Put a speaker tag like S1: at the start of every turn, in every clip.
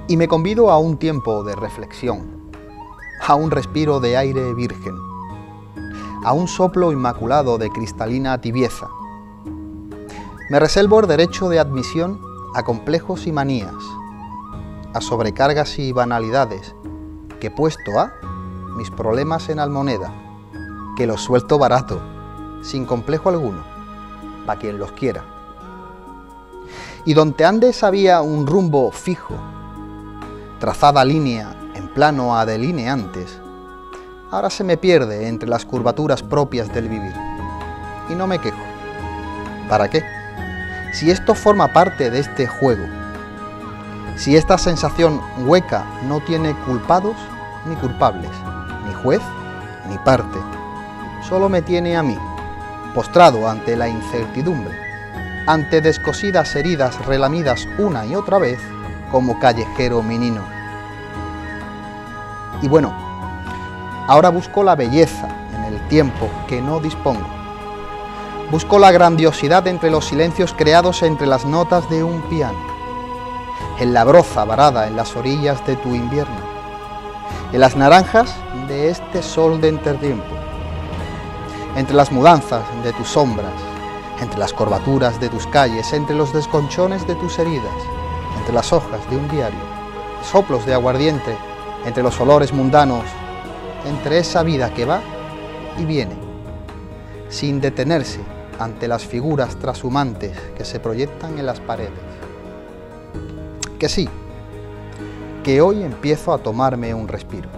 S1: Y me convido a un tiempo de reflexión, a un respiro de aire virgen, a un soplo inmaculado de cristalina tibieza. Me reservo el derecho de admisión a complejos y manías, a sobrecargas y banalidades, que puesto a mis problemas en almoneda, que los suelto barato, sin complejo alguno, pa' quien los quiera. Y donde antes había un rumbo fijo, trazada línea en plano a delineantes, ahora se me pierde entre las curvaturas propias del vivir. Y no me quejo. ¿Para qué? Si esto forma parte de este juego, si esta sensación hueca no tiene culpados ni culpables, ni juez ni parte, solo me tiene a mí, postrado ante la incertidumbre, ante descosidas heridas relamidas una y otra vez como callejero menino. Y bueno, ahora busco la belleza en el tiempo que no dispongo. Busco la grandiosidad entre los silencios creados entre las notas de un piano, en la broza varada en las orillas de tu invierno, en las naranjas de este sol de entretiempo, entre las mudanzas de tus sombras, entre las curvaturas de tus calles, entre los desconchones de tus heridas, entre las hojas de un diario, soplos de aguardiente, entre los olores mundanos, entre esa vida que va y viene, sin detenerse ante las figuras trashumantes que se proyectan en las paredes. Que sí, que hoy empiezo a tomarme un respiro.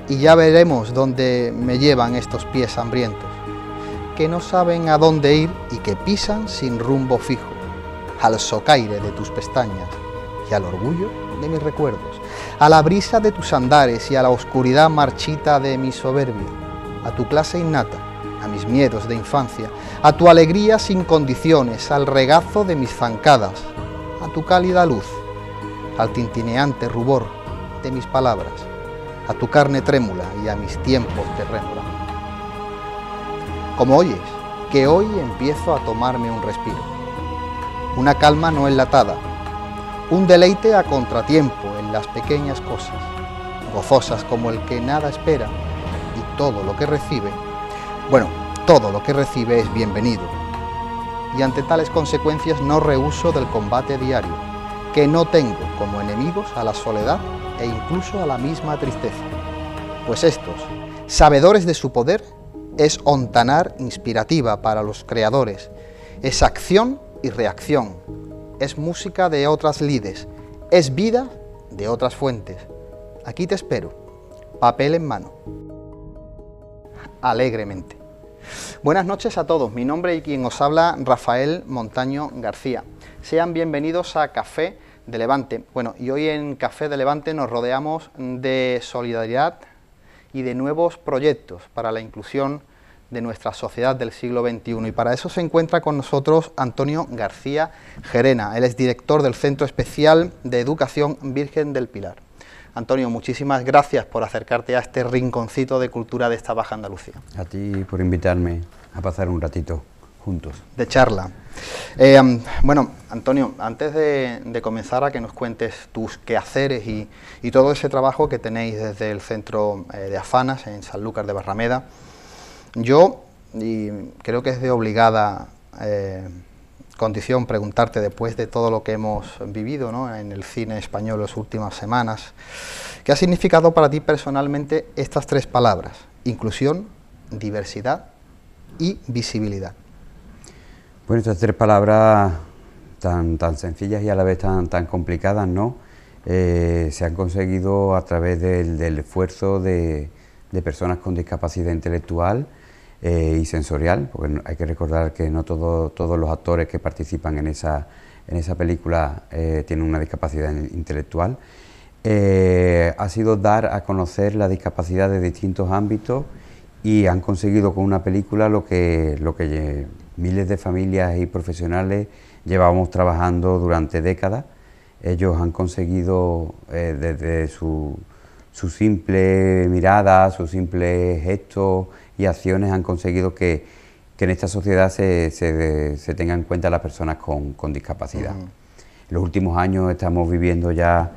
S1: Y ya veremos dónde me llevan estos pies hambrientos, que no saben a dónde ir y que pisan sin rumbo fijo, al socaire de tus pestañas y al orgullo de mis recuerdos, a la brisa de tus andares y a la oscuridad marchita de mi soberbia, a tu clase innata, a mis miedos de infancia, a tu alegría sin condiciones, al regazo de mis zancadas, a tu cálida luz, al tintineante rubor de mis palabras, a tu carne trémula y a mis tiempos de rémora. Como oyes, que hoy empiezo a tomarme un respiro, una calma no enlatada, un deleite a contratiempo en las pequeñas cosas, gozosas como el que nada espera y todo lo que recibe, bueno, todo lo que recibe es bienvenido. Y ante tales consecuencias no rehúso del combate diario, que no tengo como enemigos a la soledad e incluso a la misma tristeza, pues estos, sabedores de su poder, es ontanar inspirativa para los creadores, es acción y reacción, es música de otras lides, es vida de otras fuentes. Aquí te espero, papel en mano, alegremente. Buenas noches a todos, mi nombre y quien os habla, Rafael Montaño García. Sean bienvenidos a Café de Levante. Bueno, y hoy en Café de Levante nos rodeamos de solidaridad y de nuevos proyectos para la inclusión de nuestra sociedad del siglo XXI. Y para eso se encuentra con nosotros Antonio García Gerena. Él es director del Centro Especial de Educación Virgen del Pilar. Antonio, muchísimas gracias por acercarte a este rinconcito de cultura de esta Baja Andalucía.
S2: A ti por invitarme a pasar un ratito juntos.
S1: De charla. Bueno, Antonio, antes de comenzar a que nos cuentes tus quehaceres y todo ese trabajo que tenéis desde el Centro de Afanas en Sanlúcar de Barrameda, yo, y creo que es de obligada condición preguntarte, después de todo lo que hemos vivido, ¿no?, en el cine español las últimas semanas, ¿qué ha significado para ti personalmente estas tres palabras: inclusión, diversidad y visibilidad?
S2: Bueno, estas tres palabras tan sencillas y a la vez tan complicadas, ¿no? Se han conseguido a través del esfuerzo de personas con discapacidad intelectual y sensorial, porque hay que recordar que no todos los actores que participan en esa película tienen una discapacidad intelectual. Ha sido dar a conocer la discapacidad de distintos ámbitos y han conseguido con una película lo que miles de familias y profesionales llevábamos trabajando durante décadas. Ellos han conseguido desde su simple mirada, sus simples gestos y acciones, han conseguido que en esta sociedad se tenga en cuenta a las personas con discapacidad. los últimos años estamos viviendo ya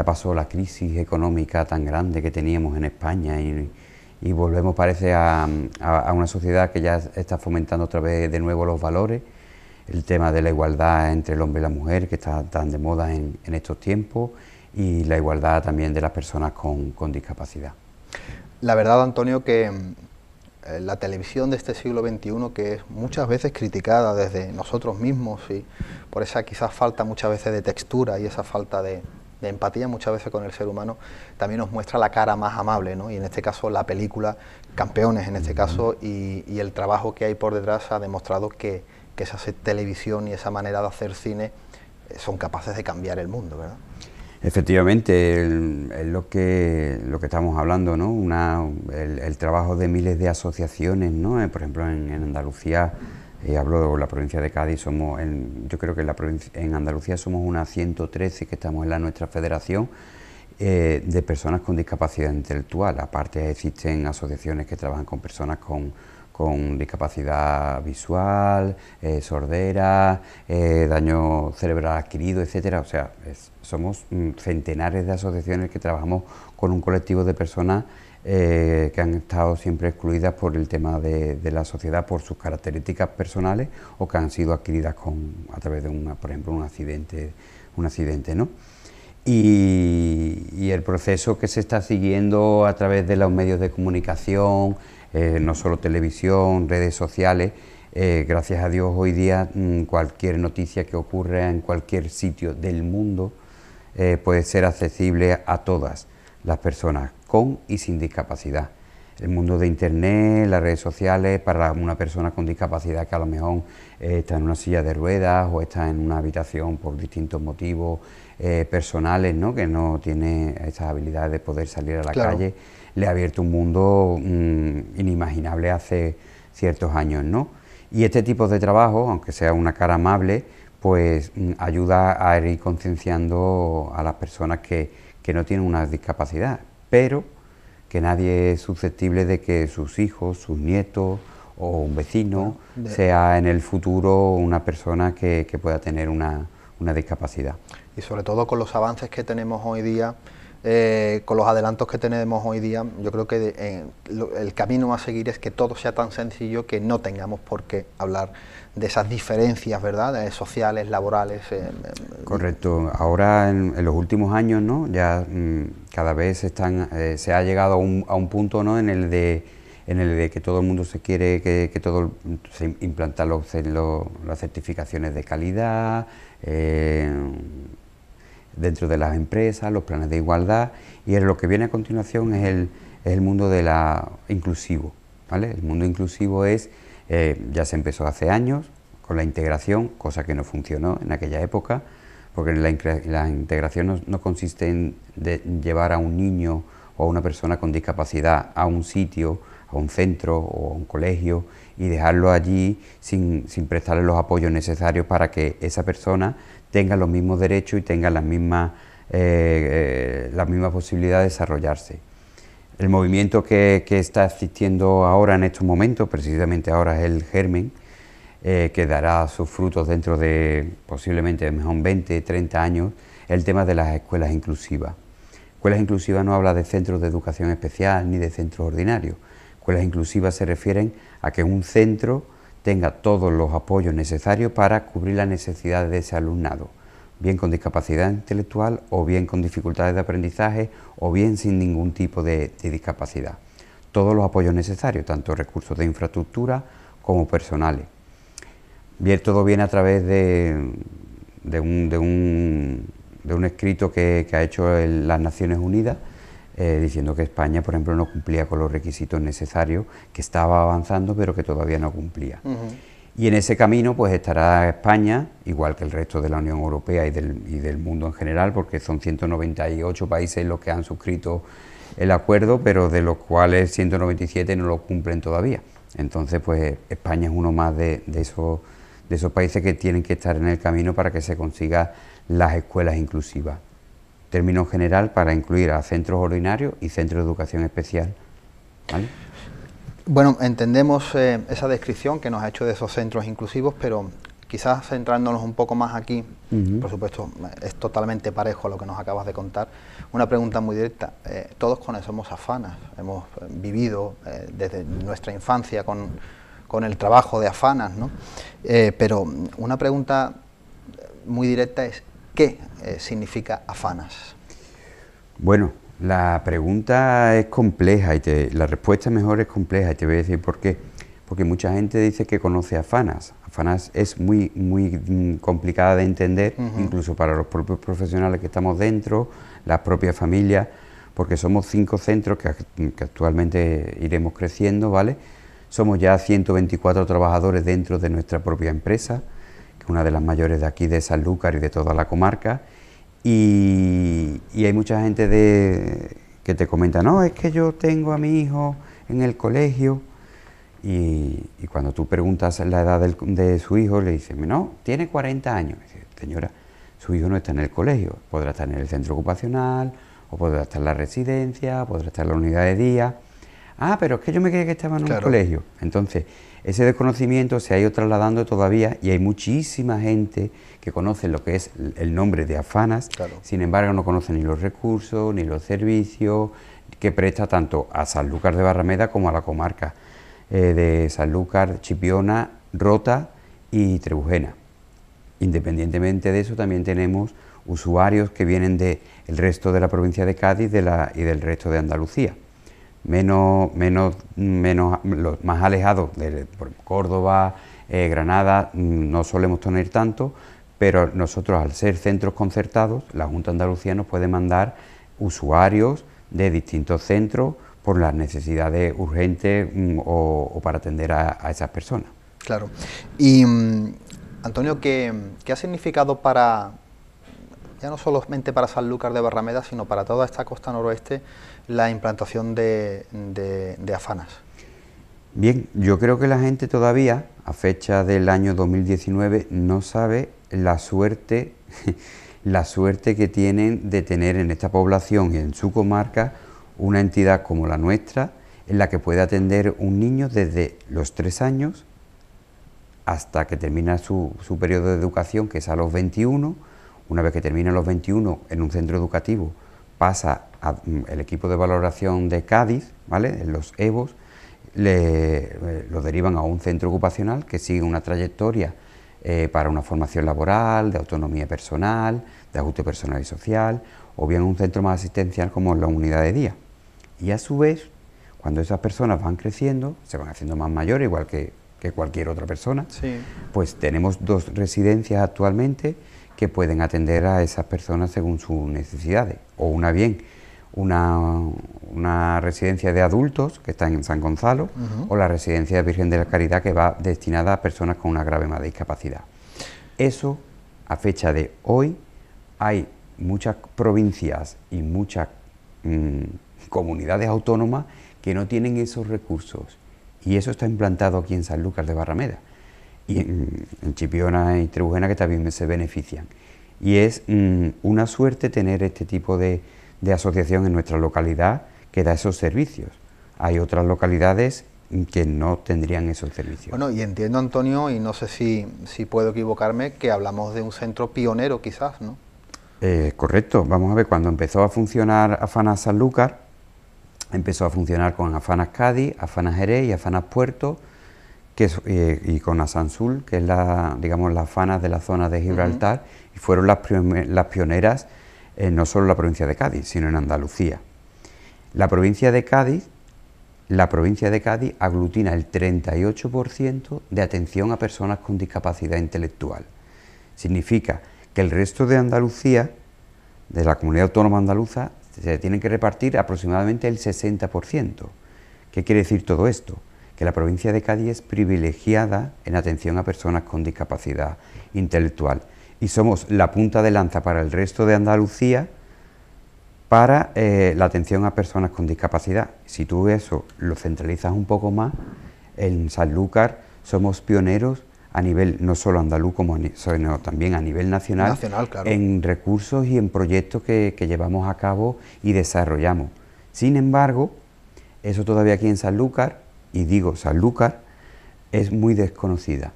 S2: pasó la crisis económica tan grande que teníamos en España y volvemos, parece, a una sociedad que ya está fomentando otra vez de nuevo los valores, el tema de la igualdad entre el hombre y la mujer, que está tan de moda en estos tiempos, y la igualdad también de las personas con discapacidad.
S1: La verdad, Antonio, que la televisión de este siglo XXI, que es muchas veces criticada desde nosotros mismos y por esa quizás falta muchas veces de textura y esa falta de empatía muchas veces con el ser humano, también nos muestra la cara más amable, ¿no? Y en este caso la película Campeones, en este caso, y el trabajo que hay por detrás ha demostrado que esa televisión y esa manera de hacer cine son capaces de cambiar el mundo, ¿verdad?
S2: Efectivamente, es lo que estamos hablando, ¿no? El trabajo de miles de asociaciones, ¿no? Por ejemplo, en Andalucía, hablo de la provincia de Cádiz, yo creo que en Andalucía somos unas 113 que estamos en nuestra federación de personas con discapacidad intelectual. Aparte existen asociaciones que trabajan con personas con discapacidad visual, sordera, daño cerebral adquirido, etcétera. O sea, somos centenares de asociaciones que trabajamos con un colectivo de personas que han estado siempre excluidas por el tema de la sociedad, por sus características personales o que han sido adquiridas a través de, por ejemplo, un accidente, ¿no? Y el proceso que se está siguiendo a través de los medios de comunicación, no solo televisión, redes sociales, gracias a Dios hoy día cualquier noticia que ocurra en cualquier sitio del mundo puede ser accesible a todas las personas con y sin discapacidad. El mundo de Internet, las redes sociales, para una persona con discapacidad que a lo mejor está en una silla de ruedas o está en una habitación por distintos motivos personales, ¿no? Que no tiene esas habilidades de poder salir a la calle, le ha abierto un mundo inimaginable hace ciertos años, ¿no? Y este tipo de trabajo, aunque sea una cara amable, pues ayuda a ir concienciando a las personas que no tienen una discapacidad, pero que nadie es susceptible de que sus hijos, sus nietos o un vecino sea en el futuro una persona que pueda tener una discapacidad.
S1: Y sobre todo con los avances que tenemos hoy día, con los adelantos que tenemos hoy día, yo creo que el camino a seguir es que todo sea tan sencillo que no tengamos por qué hablar de esas diferencias, ¿verdad?, sociales, laborales.
S2: Correcto. Ahora, en los últimos años, ¿no?, ya cada vez se ha llegado a un punto, ¿no?, en el de que todo el mundo se quiere se implantar las certificaciones de calidad dentro de las empresas, los planes de igualdad, y lo que viene a continuación es el mundo inclusivo, ¿vale? El mundo inclusivo ya se empezó hace años con la integración, cosa que no funcionó en aquella época, porque la integración no consiste en llevar a un niño o a una persona con discapacidad a un sitio, a un centro o a un colegio y dejarlo allí sin prestarle los apoyos necesarios para que esa persona tenga los mismos derechos y tenga las mismas posibilidades de desarrollarse. El movimiento que está existiendo ahora en estos momentos, precisamente ahora, es el germen, que dará sus frutos dentro de posiblemente mejor 20, 30 años, el tema de las escuelas inclusivas. Escuelas inclusivas no habla de centros de educación especial ni de centros ordinarios. Escuelas inclusivas se refieren a que un centro tenga todos los apoyos necesarios para cubrir las necesidades de ese alumnado, bien con discapacidad intelectual o bien con dificultades de aprendizaje o bien sin ningún tipo de discapacidad. Todos los apoyos necesarios, tanto recursos de infraestructura como personales. Bien, todo viene a través de un escrito que ha hecho las Naciones Unidas, diciendo que España, por ejemplo, no cumplía con los requisitos necesarios, que estaba avanzando pero que todavía no cumplía. Y en ese camino pues estará España, igual que el resto de la Unión Europea y del mundo en general, porque son 198 países los que han suscrito el acuerdo, pero de los cuales 197 no lo cumplen todavía. Entonces pues España es uno más de esos países que tienen que estar en el camino para que se consigan las escuelas inclusivas. Término general para incluir a centros ordinarios y centros de educación especial, ¿vale? Bueno,
S1: entendemos esa descripción que nos ha hecho de esos centros inclusivos, pero quizás centrándonos un poco más aquí,
S2: Ujú.
S1: por supuesto, es totalmente parejo a lo que nos acabas de contar. Una pregunta muy directa. Todos conocemos a Afanas, hemos vivido desde nuestra infancia con el trabajo de Afanas, ¿no? Pero una pregunta muy directa es, ¿qué significa Afanas?
S2: Bueno, la pregunta es compleja la respuesta mejor es compleja y te voy a decir por qué. Porque mucha gente dice que conoce a Afanas. Afanas es muy complicada de entender, incluso para los propios profesionales que estamos dentro, las propias familias, porque somos 5 centros que actualmente iremos creciendo, ¿vale? Somos ya 124 trabajadores dentro de nuestra propia empresa, que es una de las mayores de aquí de Sanlúcar y de toda la comarca. Y hay mucha gente que te comenta, no, es que yo tengo a mi hijo en el colegio, y cuando tú preguntas la edad de su hijo, le dicen, no, tiene 40 años. Y dice, señora, su hijo no está en el colegio, podrá estar en el centro ocupacional, o podrá estar en la residencia, podrá estar en la unidad de día. Ah, pero es que yo me creía que estaba en un colegio. Entonces, ese desconocimiento se ha ido trasladando todavía y hay muchísima gente que conoce lo que es el nombre de Afanas, sin embargo no conoce ni los recursos, ni los servicios que presta tanto a Sanlúcar de Barrameda como a la comarca de Sanlúcar, Chipiona, Rota y Trebujena. Independientemente de eso, también tenemos usuarios que vienen del resto de la provincia de Cádiz y del resto de Andalucía. Los más alejados de Córdoba, Granada, no solemos tener tanto, pero nosotros, al ser centros concertados, la Junta de Andalucía nos puede mandar usuarios de distintos centros por las necesidades urgentes o para atender a esas personas.
S1: Claro. Y, Antonio, ¿qué ha significado ya no solamente para Sanlúcar de Barrameda, sino para toda esta costa noroeste, la implantación de Afanas?
S2: Bien, yo creo que la gente todavía, a fecha del año 2019, no sabe la suerte que tienen de tener en esta población y en su comarca una entidad como la nuestra, en la que puede atender un niño desde los 3 años hasta que termina su periodo de educación, que es a los 21. Una vez que termina los 21 en un centro educativo, pasa al equipo de valoración de Cádiz, ¿vale? En los EVOs, lo derivan a un centro ocupacional que sigue una trayectoria para una formación laboral, de autonomía personal, de ajuste personal y social, o bien un centro más asistencial como la unidad de día. Y a su vez, cuando esas personas van creciendo, se van haciendo más mayores, igual que cualquier otra persona, sí, pues tenemos 2 residencias actualmente que pueden atender a esas personas según sus necesidades, o una residencia de adultos que está en San Gonzalo, o la residencia de Virgen de la Caridad, que va destinada a personas con una grave discapacidad. Eso, a fecha de hoy, hay muchas provincias y muchas comunidades autónomas que no tienen esos recursos, y eso está implantado aquí en Sanlúcar de Barrameda y en Chipiona y Trebujena, que también se benefician, y es una suerte tener este tipo de asociación en nuestra localidad que da esos servicios. Hay otras localidades que no tendrían esos servicios.
S1: Bueno, y entiendo, Antonio, y no sé si puedo equivocarme, que hablamos de un centro pionero quizás, ¿no?
S2: Correcto. Vamos a ver, cuando empezó a funcionar Afanas Sanlúcar, empezó a funcionar con Afanas Cádiz, Afanas Jerez y Afanas Puerto, y con Asansul, que es digamos, las Afanas de la zona de Gibraltar, y fueron las pioneras no solo en la provincia de Cádiz, sino en Andalucía. La provincia de Cádiz aglutina el 38% de atención a personas con discapacidad intelectual. Significa que el resto de Andalucía, de la comunidad autónoma andaluza, se tienen que repartir aproximadamente el 60%. ¿Qué quiere decir todo esto? Que la provincia de Cádiz es privilegiada en atención a personas con discapacidad intelectual, y somos la punta de lanza para el resto de Andalucía para la atención a personas con discapacidad. Si tú eso lo centralizas un poco más, en Sanlúcar somos pioneros a nivel no solo andaluz, sino también a nivel nacional,
S1: claro,
S2: en recursos y en proyectos que llevamos a cabo y desarrollamos. Sin embargo, eso todavía aquí en Sanlúcar, y digo Sanlúcar, es muy desconocida,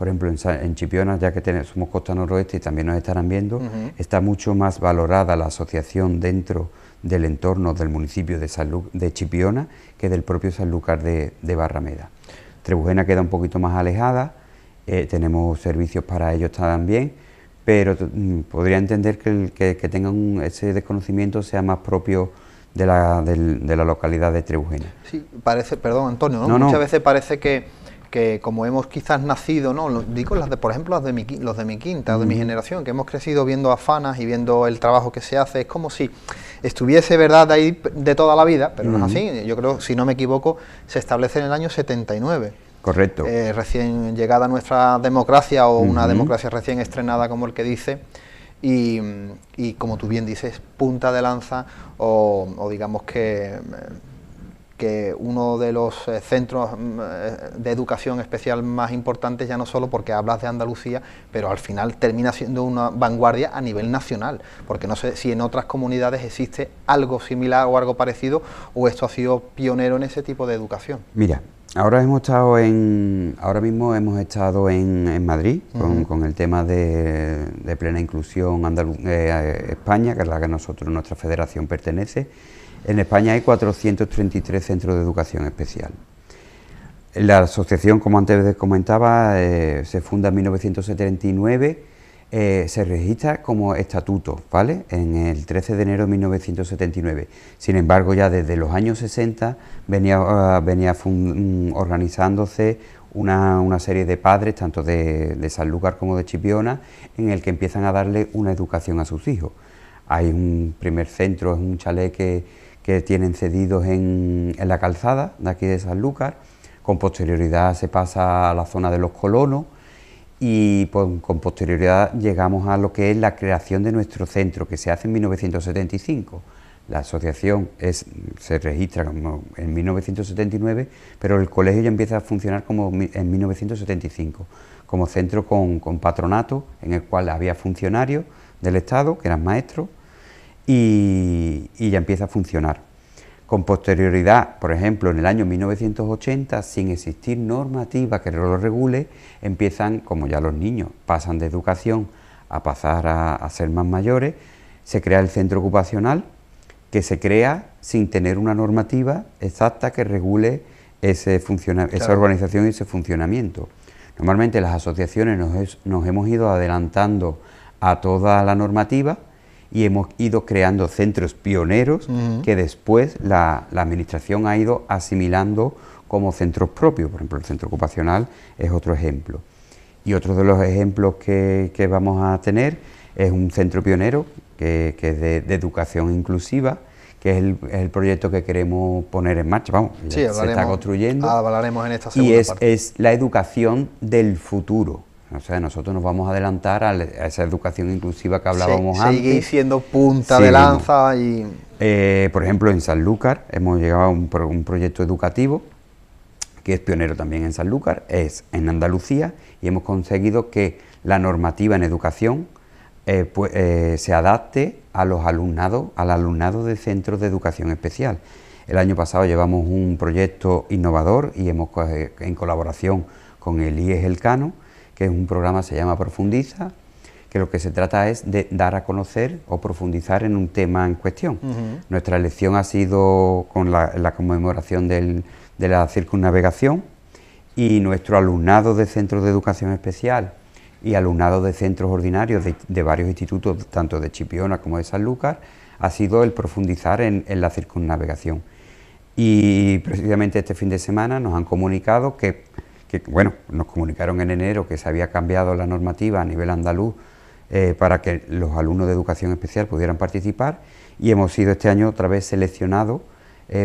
S2: Por ejemplo, en Chipiona, ya que somos costa noroeste y también nos estarán viendo, está mucho más valorada la asociación dentro del entorno del municipio de Chipiona que del propio Sanlúcar de Barrameda. Trebujena queda un poquito más alejada, tenemos servicios para ellos también, pero podría entender que tengan ese desconocimiento sea más propio de la localidad de Trebujena.
S1: Sí, parece, perdón Antonio, ¿no? Muchas veces parece que como hemos quizás nacido, ¿no? Digo por ejemplo los de mi quinta, de mi generación, que hemos crecido viendo a Fanas y viendo el trabajo que se hace, es como si estuviese, ¿verdad?, de ahí de toda la vida, pero no es así. Yo creo, si no me equivoco, se establece en el año 79.
S2: Correcto.
S1: Recién llegada nuestra democracia, o una democracia recién estrenada, como el que dice, y como tú bien dices, punta de lanza, o digamos que uno de los centros de educación especial más importantes, ya no solo porque hablas de Andalucía, pero al final termina siendo una vanguardia a nivel nacional, porque no sé si en otras comunidades existe algo similar o algo parecido, o esto ha sido pionero en ese tipo de educación.
S2: Mira, ahora mismo hemos estado en Madrid con el tema de plena inclusión España, que es la que nuestra federación pertenece. En España hay 433 centros de educación especial. La asociación, como antes comentaba, se funda en 1979, se registra como estatuto, ¿vale?, en el 13 de enero de 1979. Sin embargo, ya desde los años 60 venía organizándose una serie de padres, tanto de Sanlúcar como de Chipiona, en el que empiezan a darle una educación a sus hijos. Hay un primer centro, es un chalet que tienen cedidos en la calzada de aquí de Sanlúcar. Con posterioridad se pasa a la zona de los colonos y con posterioridad llegamos a lo que es la creación de nuestro centro, que se hace en 1975. La asociación se registra como en 1979, pero el colegio ya empieza a funcionar como en 1975, como centro con patronato, en el cual había funcionarios del Estado, que eran maestros, y ya empieza a funcionar. Con posterioridad, por ejemplo, en el año 1980, sin existir normativa que lo regule, empiezan, como ya los niños pasan de educación a pasar a ser más mayores, se crea el centro ocupacional, que se crea sin tener una normativa exacta que regule esa organización y ese funcionamiento. Normalmente las asociaciones nos hemos ido adelantando a toda la normativa y hemos ido creando centros pioneros que después la administración ha ido asimilando como centros propios. Por ejemplo, el centro ocupacional es otro ejemplo. Y otro de los ejemplos que vamos a tener es un centro pionero que es de educación inclusiva, que es el proyecto que queremos poner en marcha. Vamos, sí, se está construyendo.
S1: Hablaremos en esta segunda parte.
S2: Y es la educación del futuro. O sea, nosotros nos vamos a adelantar a esa educación inclusiva que hablábamos antes.
S1: Sigue siendo punta de lanza.
S2: Por ejemplo, en Sanlúcar hemos llegado a un proyecto educativo que es pionero también en Sanlúcar, es en Andalucía, y hemos conseguido que la normativa en educación se adapte al alumnado de centros de educación especial. El año pasado llevamos un proyecto innovador y hemos, en colaboración con el IES Elcano, que es un programa, se llama Profundiza, que lo que se trata es de dar a conocer o profundizar en un tema en cuestión. Nuestra elección ha sido con la conmemoración de la circunnavegación, y nuestro alumnado de centros de educación especial y alumnado de centros ordinarios de varios institutos, tanto de Chipiona como de Sanlúcar, ha sido el profundizar en la circunnavegación. Y precisamente este fin de semana nos han comunicado nos comunicaron en enero que se había cambiado la normativa a nivel andaluz para que los alumnos de educación especial pudieran participar, y hemos sido este año otra vez seleccionados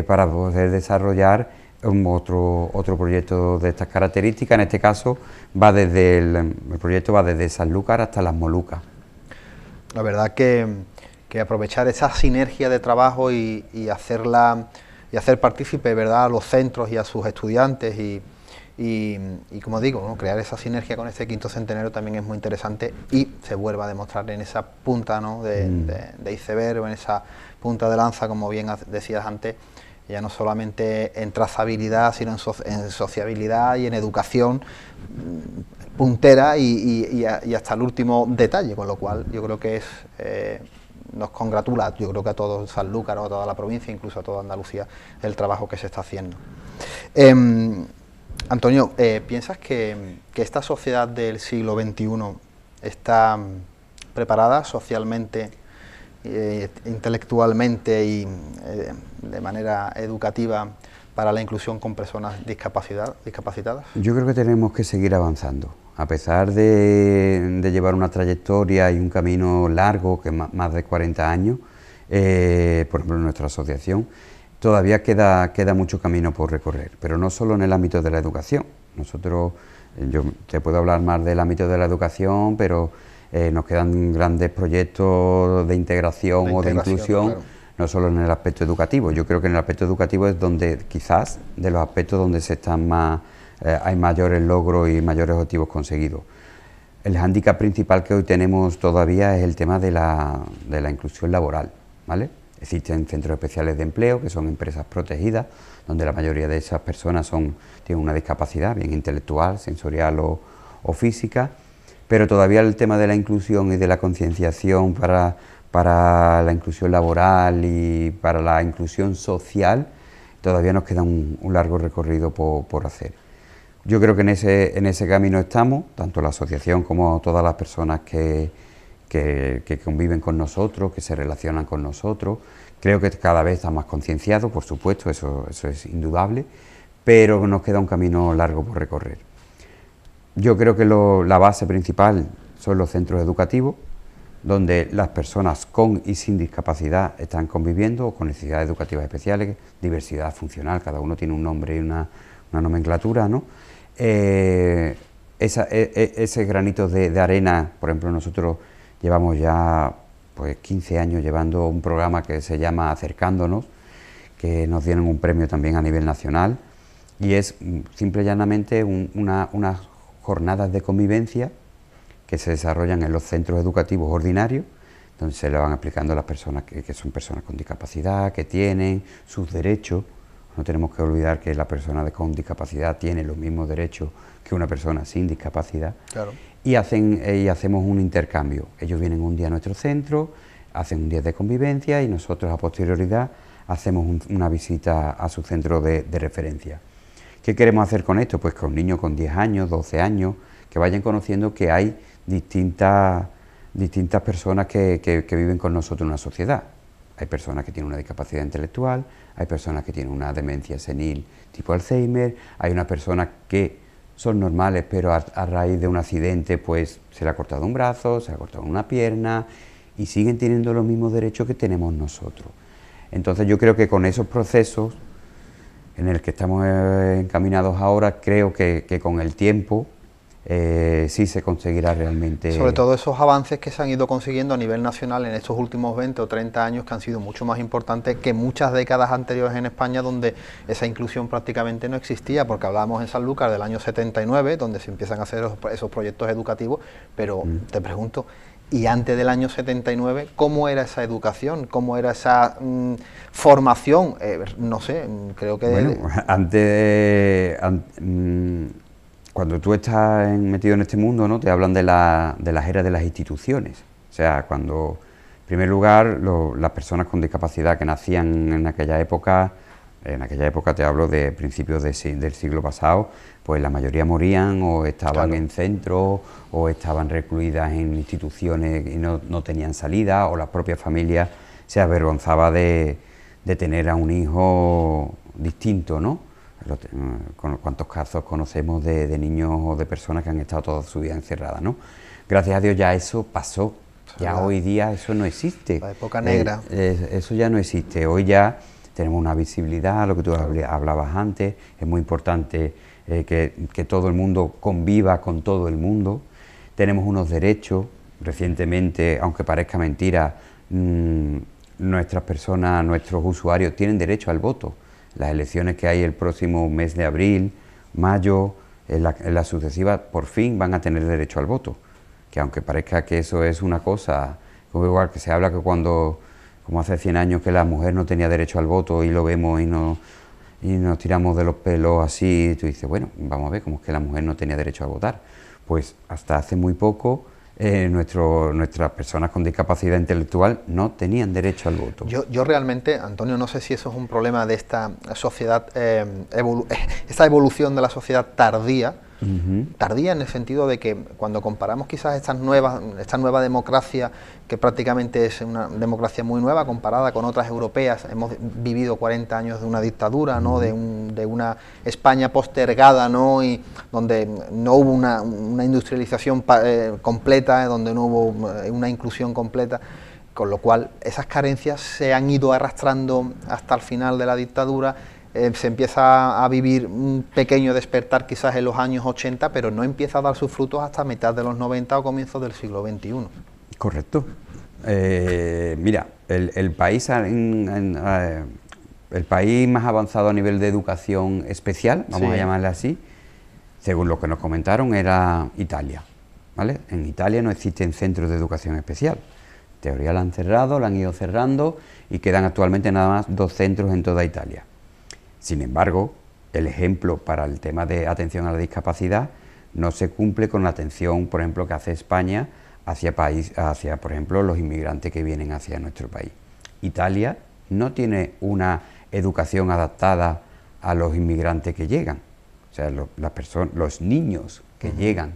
S2: para poder desarrollar otro proyecto de estas características. En este caso el proyecto va desde Sanlúcar hasta Las Molucas.
S1: La verdad que aprovechar esa sinergia de trabajo y hacer partícipe, ¿verdad?, a los centros y a sus estudiantes y como digo, ¿no?, crear esa sinergia con este quinto centenario también es muy interesante, y se vuelve a demostrar en esa punta, ¿no?, de iceberg, o en esa punta de lanza, como bien decías antes, ya no solamente en trazabilidad, sino en sociabilidad y en educación, puntera y hasta el último detalle, con lo cual yo creo que nos congratula, yo creo que a todo Sanlúcar, a toda la provincia, incluso a toda Andalucía, el trabajo que se está haciendo. Antonio, ¿piensas que esta sociedad del siglo XXI está preparada socialmente, intelectualmente y de manera educativa para la inclusión con personas discapacitadas?
S2: Yo creo que tenemos que seguir avanzando. A pesar de llevar una trayectoria y un camino largo, que más de 40 años, por ejemplo en nuestra asociación, todavía queda mucho camino por recorrer, pero no solo en el ámbito de la educación. Nosotros, yo te puedo hablar más del ámbito de la educación, pero nos quedan grandes proyectos de integración o de inclusión, claro, no solo en el aspecto educativo. Yo creo que en el aspecto educativo es donde quizás de los aspectos donde se están más, hay mayores logros y mayores objetivos conseguidos. El hándicap principal que hoy tenemos todavía es el tema de la inclusión laboral, ¿vale? Existen centros especiales de empleo, que son empresas protegidas, donde la mayoría de esas personas tienen una discapacidad, bien intelectual, sensorial o física, pero todavía el tema de la inclusión y de la concienciación para la inclusión laboral y para la inclusión social, todavía nos queda un largo recorrido por hacer. Yo creo que en ese camino estamos, tanto la asociación como todas las personas que conviven con nosotros, que se relacionan con nosotros. Creo que cada vez está más concienciado, por supuesto, eso es indudable, pero nos queda un camino largo por recorrer. Yo creo que la base principal son los centros educativos, donde las personas con y sin discapacidad están conviviendo, o con necesidades educativas especiales, diversidad funcional, cada uno tiene un nombre y una nomenclatura, ¿no? Ese granito de arena, por ejemplo, nosotros llevamos ya 15 años llevando un programa que se llama Acercándonos, que nos dieron un premio también a nivel nacional, y es simple y llanamente unas jornadas de convivencia que se desarrollan en los centros educativos ordinarios, donde se le van explicando a las personas que son personas con discapacidad, que tienen sus derechos. No tenemos que olvidar que la persona con discapacidad tiene los mismos derechos que una persona sin discapacidad. Claro. Y hacemos un intercambio. Ellos vienen un día a nuestro centro, hacen un día de convivencia y nosotros a posterioridad hacemos una visita a su centro de referencia. ¿Qué queremos hacer con esto? Pues con niños con 10 años, 12 años, que vayan conociendo que hay distintas personas que viven con nosotros en una sociedad. Hay personas que tienen una discapacidad intelectual, hay personas que tienen una demencia senil tipo Alzheimer, hay unas personas que son normales, pero a raíz de un accidente pues se le ha cortado un brazo, se le ha cortado una pierna y siguen teniendo los mismos derechos que tenemos nosotros. Entonces yo creo que con esos procesos en el que estamos encaminados ahora, creo que con el tiempo sí se conseguirá realmente.
S1: Sobre todo esos avances que se han ido consiguiendo a nivel nacional en estos últimos 20 o 30 años, que han sido mucho más importantes que muchas décadas anteriores en España, donde esa inclusión prácticamente no existía, porque hablábamos en Sanlúcar del año 79, donde se empiezan a hacer esos proyectos educativos, pero te pregunto, y antes del año 79, ¿cómo era esa educación? ¿Cómo era esa formación? No sé, creo que...
S2: Bueno, cuando tú estás metido en este mundo, ¿no?, te hablan de las eras de las instituciones. O sea, cuando, en primer lugar, las personas con discapacidad que nacían en aquella época te hablo de principios del siglo pasado, pues la mayoría morían o estaban en centros o estaban recluidas en instituciones y no tenían salida, o la propia familia se avergonzaba de tener a un hijo distinto, ¿no? ¿Cuántos casos conocemos de niños o de personas que han estado toda su vida encerradas, ¿no? Gracias a Dios ya eso pasó, ya hoy día eso no existe.
S1: La época negra.
S2: Eso ya no existe, hoy ya tenemos una visibilidad, lo que tú hablabas antes, es muy importante que todo el mundo conviva con todo el mundo, tenemos unos derechos. Recientemente, aunque parezca mentira, nuestras personas, nuestros usuarios tienen derecho al voto. Las elecciones que hay el próximo mes de abril, mayo, en la sucesiva, por fin van a tener derecho al voto. Que aunque parezca que eso es una cosa, como igual que se habla que como hace 100 años que la mujer no tenía derecho al voto y lo vemos y nos tiramos de los pelos así, y tú dices, bueno, vamos a ver cómo es que la mujer no tenía derecho a votar. pues hasta hace muy poco nuestras personas con discapacidad intelectual no tenían derecho al voto.
S1: Yo realmente, Antonio, no sé si eso es un problema de esta sociedad, esta evolución de la sociedad tardía, tardía en el sentido de que cuando comparamos quizás esta nueva democracia, que prácticamente es una democracia muy nueva comparada con otras europeas, hemos vivido 40 años de una dictadura, ¿no? de una España postergada, ¿no? Y donde no hubo una industrialización completa, donde no hubo una inclusión completa, con lo cual esas carencias se han ido arrastrando hasta el final de la dictadura. Se empieza a vivir un pequeño despertar quizás en los años 80, pero no empieza a dar sus frutos hasta mitad de los 90 o comienzos del siglo XXI.
S2: Correcto. Mira, el país más avanzado a nivel de educación especial, vamos a llamarle así, según lo que nos comentaron, era Italia, ¿vale? En Italia no existen centros de educación especial. En teoría la han cerrado, la han ido cerrando y quedan actualmente nada más 2 centros en toda Italia. Sin embargo, el ejemplo para el tema de atención a la discapacidad no se cumple con la atención, por ejemplo, que hace España hacia, por ejemplo, los inmigrantes que vienen hacia nuestro país. Italia no tiene una educación adaptada a los inmigrantes que llegan. O sea, los niños que llegan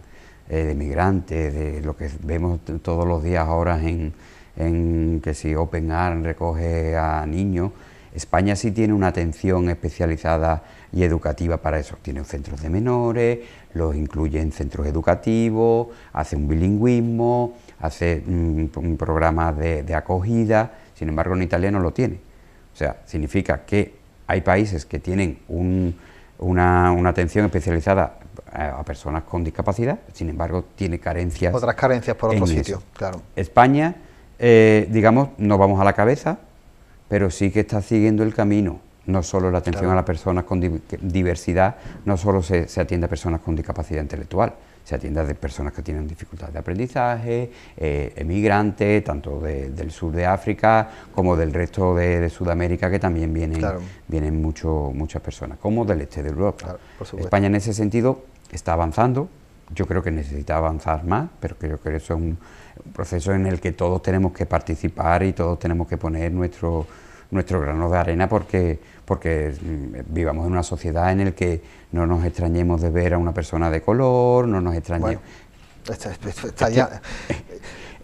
S2: de inmigrantes, de lo que vemos todos los días ahora en que si Open Arms recoge a niños. España sí tiene una atención especializada y educativa para eso. Tiene centros de menores, los incluye en centros educativos, hace un bilingüismo, hace un programa de acogida. Sin embargo, en Italia no lo tiene. O sea, significa que hay países que tienen una atención especializada a personas con discapacidad, sin embargo, tiene carencias.
S1: Otras carencias por otro sitio, claro.
S2: España, digamos, no vamos a la cabeza, pero sí que está siguiendo el camino. No solo la atención a las personas con diversidad, no solo se atiende a personas con discapacidad intelectual, se atiende a personas que tienen dificultad de aprendizaje, emigrantes, tanto del sur de África como del resto de Sudamérica, que también vienen muchas personas, como del este de Europa.
S1: Claro, por supuesto.
S2: España en ese sentido está avanzando. Yo creo que necesita avanzar más, pero creo que eso es un proceso en el que todos tenemos que participar y todos tenemos que poner nuestro grano de arena porque vivamos en una sociedad en la que no nos extrañemos de ver a una persona de color, no nos extrañemos.
S1: Bueno, está ya.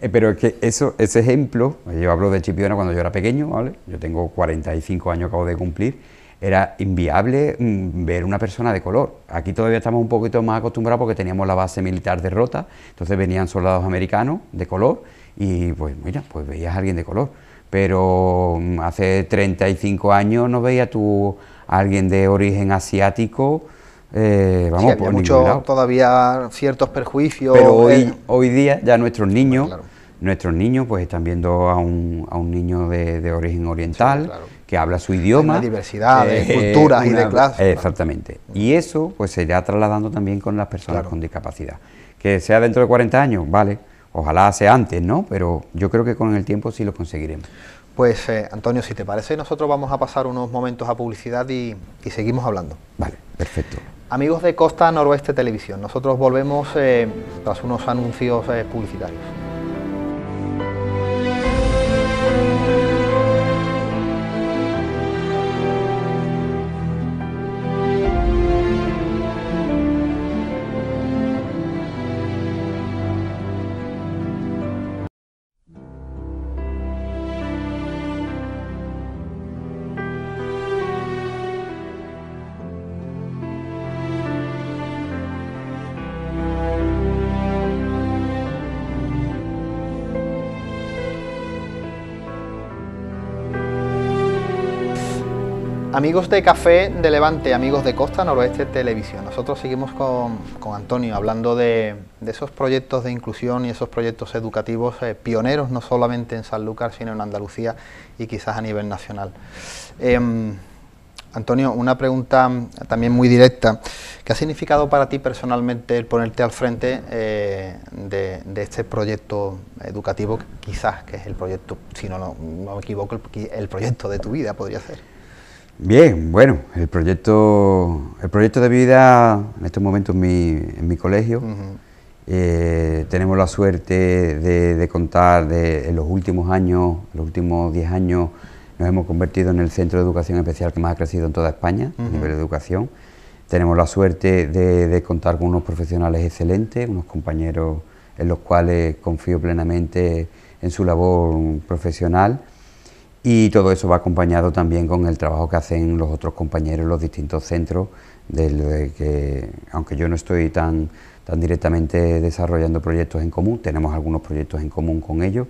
S2: Pero es que ese ejemplo, yo hablo de Chipiona cuando yo era pequeño, ¿vale? Yo tengo 45 años, acabo de cumplir. Era inviable ver una persona de color. Aquí todavía estamos un poquito más acostumbrados porque teníamos la base militar de Rota, entonces venían soldados americanos de color y pues mira, pues veías a alguien de color. Pero hace 35 años no veías tú a alguien de origen asiático, vamos,
S1: sí, había mucho, todavía ciertos perjuicios.
S2: Pero hoy día ya nuestros niños pues están viendo a un niño de origen oriental,
S1: sí, claro,
S2: que habla su idioma.
S1: Una diversidad de culturas y de clases.
S2: Exactamente. Y eso pues se irá trasladando también con las personas con discapacidad. Que sea dentro de 40 años, vale, ojalá sea antes, ¿no? Pero yo creo que con el tiempo sí lo conseguiremos.
S1: Pues Antonio, si te parece, nosotros vamos a pasar unos momentos a publicidad y seguimos hablando.
S2: Vale, perfecto.
S1: Amigos de Costa Noroeste Televisión, nosotros volvemos tras unos anuncios publicitarios. Amigos de Café de Levante, amigos de Costa Noroeste Televisión, nosotros seguimos con Antonio hablando de esos proyectos de inclusión y esos proyectos educativos pioneros, no solamente en Sanlúcar, sino en Andalucía y quizás a nivel nacional. Antonio, una pregunta también muy directa. ¿Qué ha significado para ti personalmente el ponerte al frente de este proyecto educativo, quizás que es el proyecto, si no me equivoco, el proyecto de tu vida podría ser?
S2: Bien, bueno, el proyecto de vida en estos momentos en mi colegio, Tenemos la suerte de contar en los últimos años, los últimos 10 años, nos hemos convertido en el centro de educación especial que más ha crecido en toda España, a nivel de educación. Tenemos la suerte de contar con unos profesionales excelentes, unos compañeros en los cuales confío plenamente en su labor profesional, y todo eso va acompañado también con el trabajo que hacen los otros compañeros en los distintos centros, que aunque yo no estoy tan directamente desarrollando proyectos en común, tenemos algunos proyectos en común con ellos,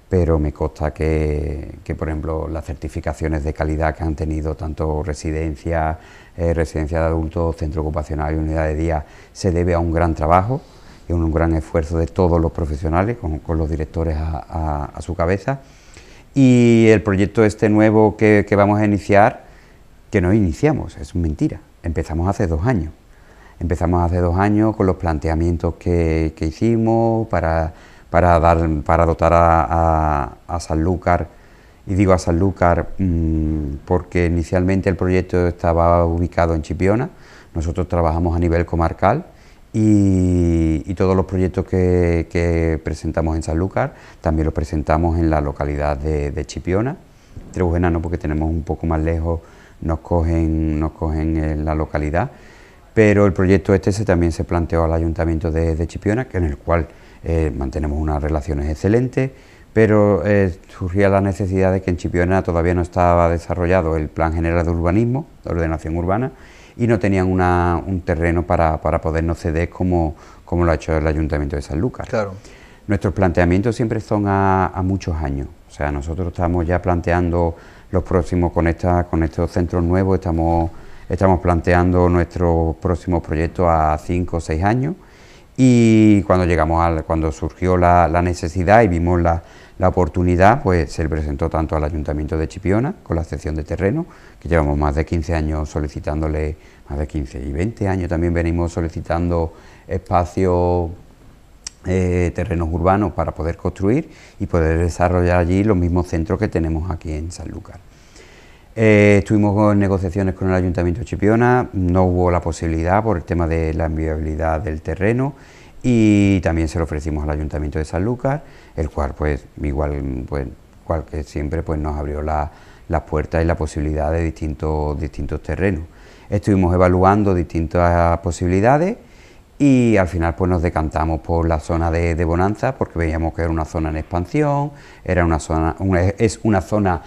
S2: pero me consta que por ejemplo, las certificaciones de calidad que han tenido tanto residencia de adultos, centro ocupacional y unidad de día, se debe a un gran trabajo y un gran esfuerzo de todos los profesionales, con los directores a su cabeza. Y el proyecto este nuevo que vamos a iniciar, que no iniciamos, es mentira, empezamos hace 2 años. Empezamos hace 2 años con los planteamientos que hicimos para dotar a Sanlúcar, y digo a Sanlúcar porque inicialmente el proyecto estaba ubicado en Chipiona. Nosotros trabajamos a nivel comarcal y todos los proyectos que presentamos en Sanlúcar también los presentamos en la localidad de Chipiona. Trebujena no, porque tenemos un poco más lejos, nos cogen en la localidad, pero el proyecto también se planteó al Ayuntamiento de Chipiona, en el cual mantenemos unas relaciones excelentes, pero surgía la necesidad de que en Chipiona todavía no estaba desarrollado el Plan General de Urbanismo, de Ordenación Urbana, y no tenían un terreno para podernos ceder como lo ha hecho el Ayuntamiento de Sanlúcar.
S1: Claro.
S2: Nuestros planteamientos siempre son a muchos años, o sea, nosotros estamos ya planteando los próximos, con estos centros nuevos, estamos planteando nuestros próximos proyectos a 5 o 6 años, y cuando surgió la necesidad y vimos la oportunidad, pues se le presentó tanto al Ayuntamiento de Chipiona, con la cesión de terreno, que llevamos más de 15 años solicitándole, más de 15 y 20 años también venimos solicitando espacios, terrenos urbanos para poder construir y poder desarrollar allí los mismos centros que tenemos aquí en Sanlúcar. Estuvimos en negociaciones con el Ayuntamiento de Chipiona, no hubo la posibilidad por el tema de la inviabilidad del terreno, y también se lo ofrecimos al Ayuntamiento de Sanlúcar, el cual pues igual que siempre pues nos abrió las puertas y la posibilidad de distintos terrenos. Estuvimos evaluando distintas posibilidades y al final pues nos decantamos por la zona de Bonanza, porque veíamos que era una zona en expansión, es una zona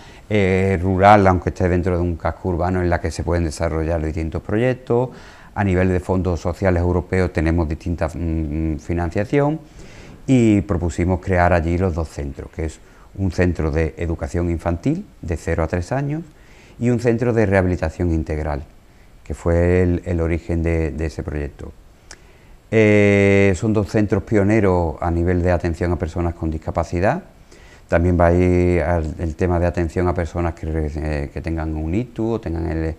S2: rural, aunque esté dentro de un casco urbano, en la que se pueden desarrollar distintos proyectos. A nivel de fondos sociales europeos tenemos distinta financiación, y propusimos crear allí los 2 centros, que es un centro de educación infantil de 0 a 3 años y un centro de rehabilitación integral, que fue el origen de ese proyecto. Son 2 centros pioneros a nivel de atención a personas con discapacidad. También va a ir el tema de atención a personas que tengan un ictus o tengan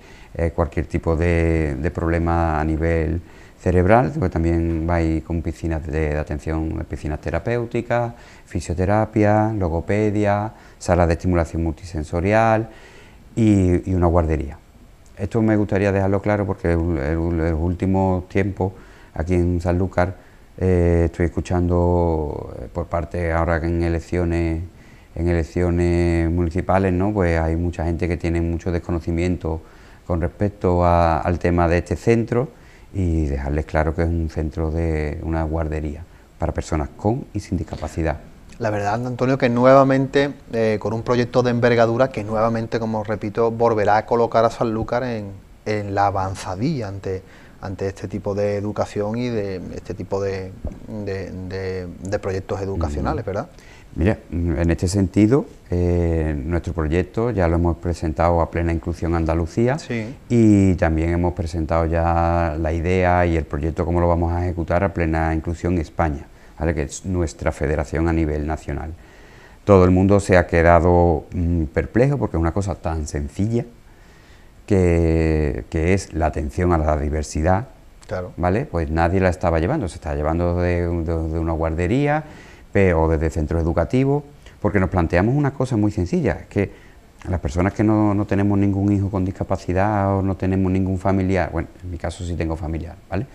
S2: cualquier tipo de problema a nivel cerebral, porque también va a ir con piscinas de atención, piscinas terapéuticas, fisioterapia, logopedia, salas de estimulación multisensorial y una guardería. Esto me gustaría dejarlo claro porque en los últimos tiempos aquí en Sanlúcar estoy escuchando por parte, ahora que en elecciones municipales, ¿no? Pues hay mucha gente que tiene mucho desconocimiento con respecto al tema de este centro, y dejarles claro que es un centro de una guardería para personas con y sin discapacidad.
S1: La verdad, Antonio, que nuevamente, con un proyecto de envergadura que nuevamente, como repito, volverá a colocar a Sanlúcar en la avanzadilla ante este tipo de educación y de este tipo de proyectos educacionales, ¿verdad?
S2: Mira, en este sentido, nuestro proyecto ya lo hemos presentado a Plena Inclusión Andalucía,
S1: sí,
S2: y también hemos presentado ya la idea y el proyecto cómo lo vamos a ejecutar a Plena Inclusión España, ¿vale? Que es nuestra federación a nivel nacional. Todo el mundo se ha quedado perplejo porque es una cosa tan sencilla que es la atención a la diversidad,
S1: claro,
S2: ¿vale? Pues nadie la estaba llevando, se estaba llevando de una guardería o desde centros educativos, porque nos planteamos una cosa muy sencilla, es que las personas que no tenemos ningún hijo con discapacidad o no tenemos ningún familiar, bueno, en mi caso sí tengo familiar, ¿vale?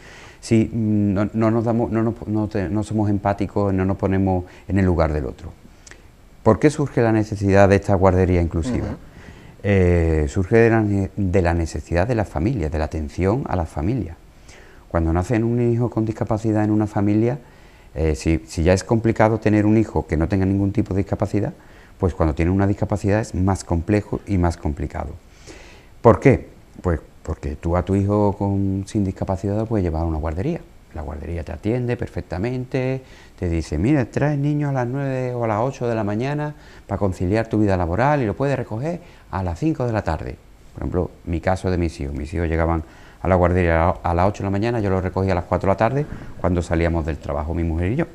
S2: si no nos damos, no somos empáticos, no nos ponemos en el lugar del otro. ¿Por qué surge la necesidad de esta guardería inclusiva? Surge de la necesidad de las familias, de la atención a las familias. Cuando nace un hijo con discapacidad en una familia, si ya es complicado tener un hijo que no tenga ningún tipo de discapacidad, pues cuando tiene una discapacidad es más complejo y más complicado. ¿Por qué? Pues porque tú a tu hijo sin discapacidad lo puedes llevar a una guardería. La guardería te atiende perfectamente, te dice, mira, traes niños a las 9 o a las 8 de la mañana para conciliar tu vida laboral y lo puedes recoger a las 5 de la tarde. Por ejemplo, mi caso de mis hijos llegaban a la guardería a las 8 de la mañana, yo los recogía a las 4 de la tarde cuando salíamos del trabajo, mi mujer y yo.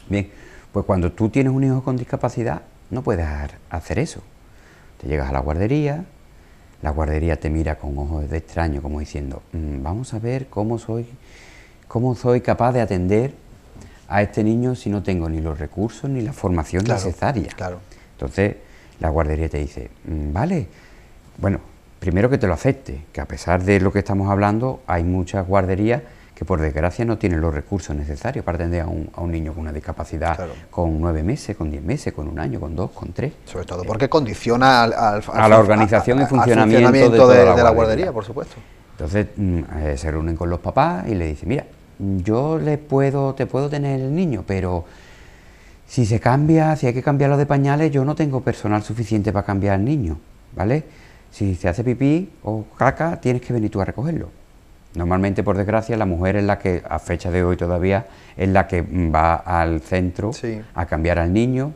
S2: Bien, pues cuando tú tienes un hijo con discapacidad, no puedes hacer eso. Te llegas a la guardería te mira con ojos de extraño, como diciendo, vamos a ver cómo soy capaz de atender a este niño si no tengo ni los recursos ni la formación necesaria.
S1: Claro.
S2: Entonces, la guardería te dice, vale, bueno, primero que te lo acepte, que a pesar de lo que estamos hablando, hay muchas guarderías que por desgracia no tienen los recursos necesarios para atender a un niño con una discapacidad con 9 meses, con 10 meses, con 1 año, con 2, con 3.
S1: Sobre todo porque condiciona
S2: a la organización y funcionamiento
S1: de la guardería, por supuesto.
S2: Entonces se reúnen con los papás y le dicen, mira, yo te puedo tener el niño, pero si hay que cambiarlo de pañales, yo no tengo personal suficiente para cambiar al niño, ¿vale? Si se hace pipí o caca, tienes que venir tú a recogerlo. Normalmente, por desgracia, la mujer es la que, a fecha de hoy todavía, es la que va al centro a cambiar al niño,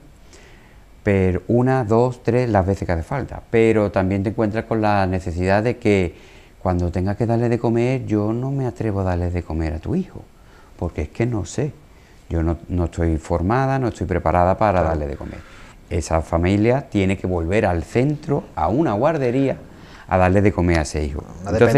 S2: pero 1, 2, 3 las veces que hace falta. Pero también te encuentras con la necesidad de que cuando tengas que darle de comer, yo no me atrevo a darle de comer a tu hijo, porque es que no sé, yo no estoy formada, no estoy preparada para darle de comer. Esa familia tiene que volver al centro, a una guardería, a darle de comer a ese hijo.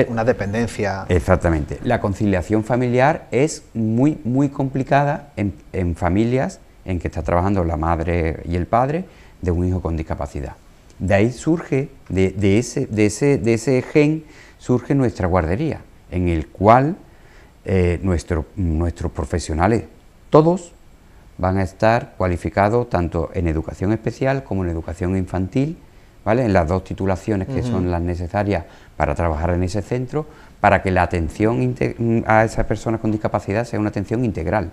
S1: Una dependencia.
S2: Exactamente. La conciliación familiar es muy complicada en familias en que está trabajando la madre y el padre de un hijo con discapacidad. De ahí surge, de ese gen, surge nuestra guardería, en el cual nuestros profesionales, todos, van a estar cualificados tanto en educación especial como en educación infantil, ¿vale? En las 2 titulaciones que son las necesarias para trabajar en ese centro, para que la atención a esas personas con discapacidad sea una atención integral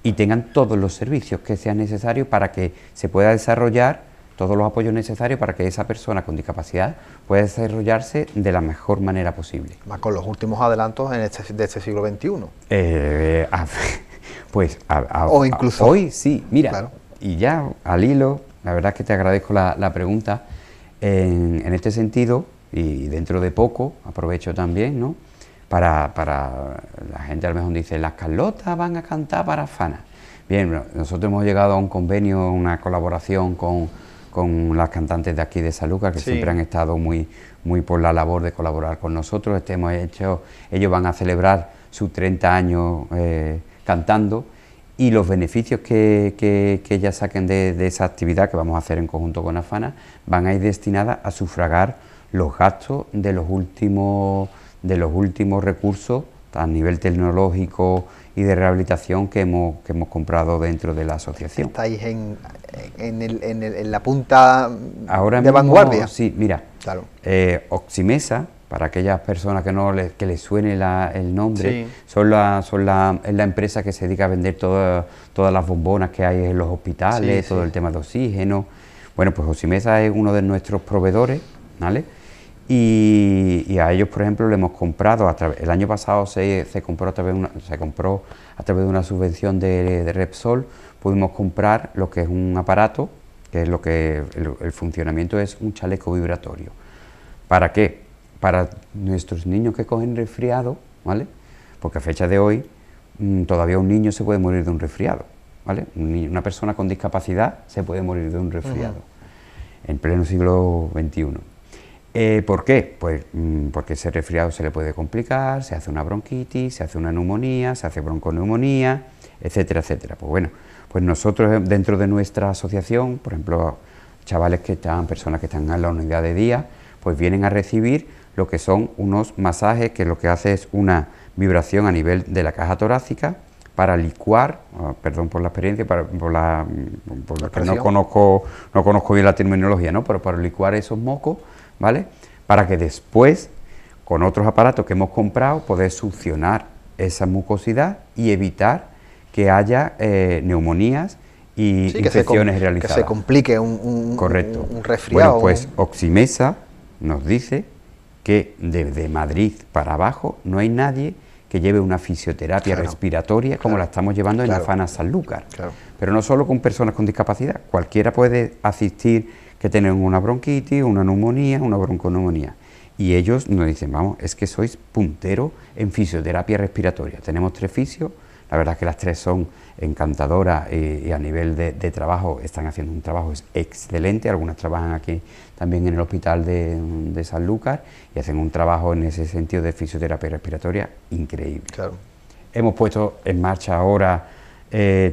S2: y tengan todos los servicios que sean necesarios para que se pueda desarrollar todos los apoyos necesarios para que esa persona con discapacidad pueda desarrollarse de la mejor manera posible.
S1: Más con los últimos adelantos de este siglo XXI.
S2: O incluso hoy sí, mira, y ya al hilo, la verdad es que te agradezco la pregunta, en este sentido, y dentro de poco, aprovecho también, ¿no?, para la gente a lo mejor dice, las Carlotas van a cantar para Fana. Bien, nosotros hemos llegado a un convenio, una colaboración con las cantantes de aquí de Sanlúcar, que siempre han estado muy por la labor de colaborar con nosotros. Ellos van a celebrar sus 30 años cantando, y los beneficios que ellas saquen de esa actividad que vamos a hacer en conjunto con AFANA van a ir destinadas a sufragar los gastos de los últimos recursos a nivel tecnológico y de rehabilitación que hemos comprado dentro de la asociación.
S1: ¿Estáis en la punta
S2: ahora
S1: de vanguardia?
S2: Sí, mira, Oximesa, para aquellas personas que les suene el nombre, es la empresa que se dedica a vender todas las bombonas que hay en los hospitales, todo el tema de oxígeno. Bueno, pues Oximesa es uno de nuestros proveedores, ¿vale? Y a ellos, por ejemplo, le hemos comprado, el año pasado se compró a través de una subvención de Repsol, pudimos comprar lo que es un aparato, que es lo que el funcionamiento es un chaleco vibratorio. ¿Para qué? Para nuestros niños que cogen resfriado, ¿vale? Porque a fecha de hoy todavía un niño se puede morir de un resfriado, ¿vale? Una persona con discapacidad se puede morir de un resfriado en pleno siglo XXI. ¿Por qué? Pues porque ese resfriado se le puede complicar, se hace una bronquitis, se hace una neumonía, se hace bronconeumonía, etcétera, etcétera. Pues bueno, pues nosotros dentro de nuestra asociación, por ejemplo, personas que están en la unidad de día, pues vienen a recibir lo que son unos masajes que lo que hace es una vibración a nivel de la caja torácica para licuar, perdón por la experiencia, por que no conozco bien la terminología, ¿no? Pero para licuar esos mocos, ¿vale? Para que después, con otros aparatos que hemos comprado, poder succionar esa mucosidad y evitar que haya neumonías y infecciones realizadas.
S1: Que se complique
S2: Correcto.
S1: un resfriado.
S2: Bueno, pues Oximesa nos dice que desde Madrid para abajo no hay nadie que lleve una fisioterapia respiratoria como la estamos llevando en Afana Sanlúcar. Pero no solo con personas con discapacidad, cualquiera puede asistir que tienen una bronquitis, una neumonía, una bronconeumonía. Y ellos nos dicen, vamos, es que sois puntero en fisioterapia respiratoria. Tenemos 3 fisios, la verdad es que las 3 son encantadoras y a nivel de trabajo están haciendo un trabajo excelente. Algunas trabajan aquí también en el hospital de Sanlúcar y hacen un trabajo en ese sentido de fisioterapia respiratoria increíble. Hemos puesto en marcha ahora,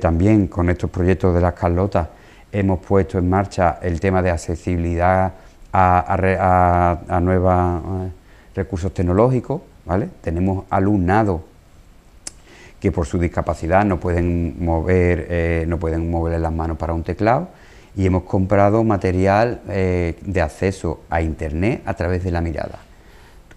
S2: también con estos proyectos de las Carlotas, hemos puesto en marcha el tema de accesibilidad a nuevos recursos tecnológicos, ¿vale? Tenemos alumnado que por su discapacidad no pueden moverle las manos para un teclado, y hemos comprado material de acceso a internet a través de la mirada.